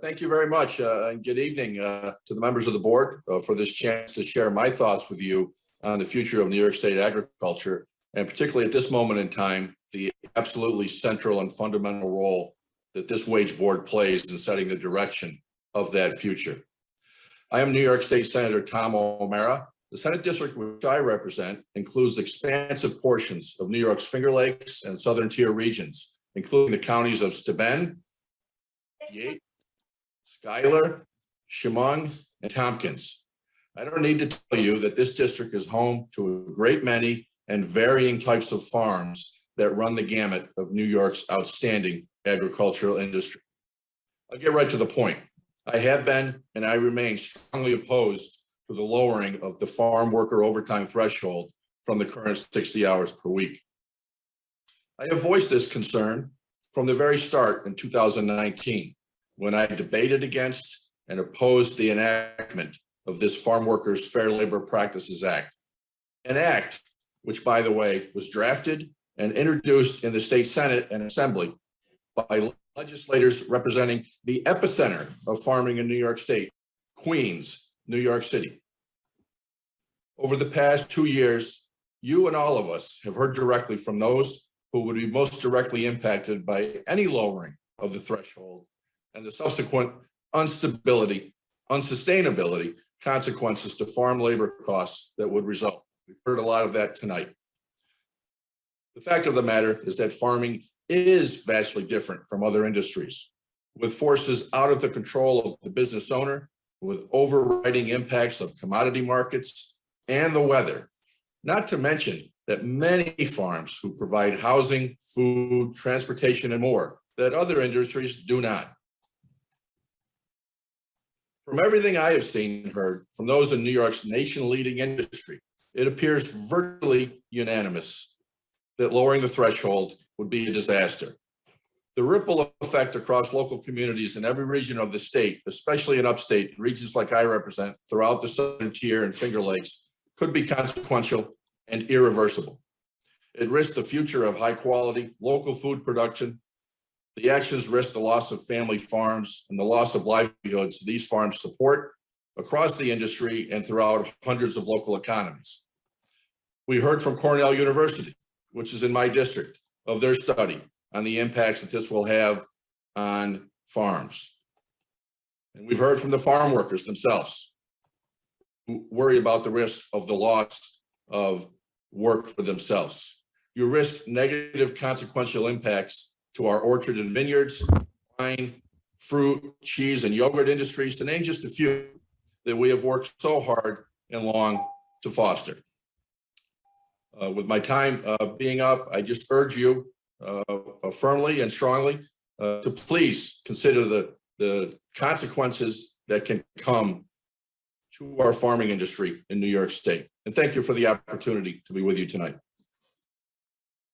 Thank you very much, and good evening to the members of the board for this chance to share my thoughts with you on the future of New York State agriculture, and particularly at this moment in time, the absolutely central and fundamental role that this wage board plays in setting the direction of that future. I am New York State Senator Tom Elmira. The Senate district which I represent includes expansive portions of New York's Finger Lakes and Southern Tier regions, including the counties of Steuben, Yates, Schuyler, Chemung, and Tompkins. I don't need to tell you that this district is home to a great many and varying types of farms that run the gamut of New York's outstanding agricultural industry. I'll get right to the point. I have been and I remain strongly opposed to the lowering of the farm worker overtime threshold from the current 60 hours per week. I have voiced this concern from the very start in 2019, when I debated against and opposed the enactment of this Farm Workers Fair Labor Practices Act, an act which, by the way, was drafted and introduced in the state Senate and Assembly by legislators representing the epicenter of farming in New York State, Queens, New York City. Over the past 2 years, you and all of us have heard directly from those who would be most directly impacted by any lowering of the threshold and the subsequent unsustainability consequences to farm labor costs that would result. We've heard a lot of that tonight. The fact of the matter is that farming is vastly different from other industries, with forces out of the control of the business owner, with overriding impacts of commodity markets and the weather, not to mention that many farms who provide housing, food, transportation, and more that other industries do not. From everything I have seen and heard from those in New York's nation-leading industry, it appears virtually unanimous that lowering the threshold would be a disaster. The ripple effect across local communities in every region of the state, especially in upstate regions like I represent throughout the Southern Tier and Finger Lakes, could be consequential and irreversible. It risks the future of high-quality local food production. The actions risk the loss of family farms and the loss of livelihoods these farms support across the industry and throughout hundreds of local economies. We heard from Cornell University, which is in my district, of their study on the impacts that this will have on farms. And we've heard from the farm workers themselves, who worry about the risk of the loss of work for themselves. You risk negative consequential impacts to our orchard and vineyards, wine, fruit, cheese, and yogurt industries, to name just a few that we have worked so hard and long to foster. With my time being up, I just urge you firmly and strongly to please consider the consequences that can come to our farming industry in New York State. And thank you for the opportunity to be with you tonight.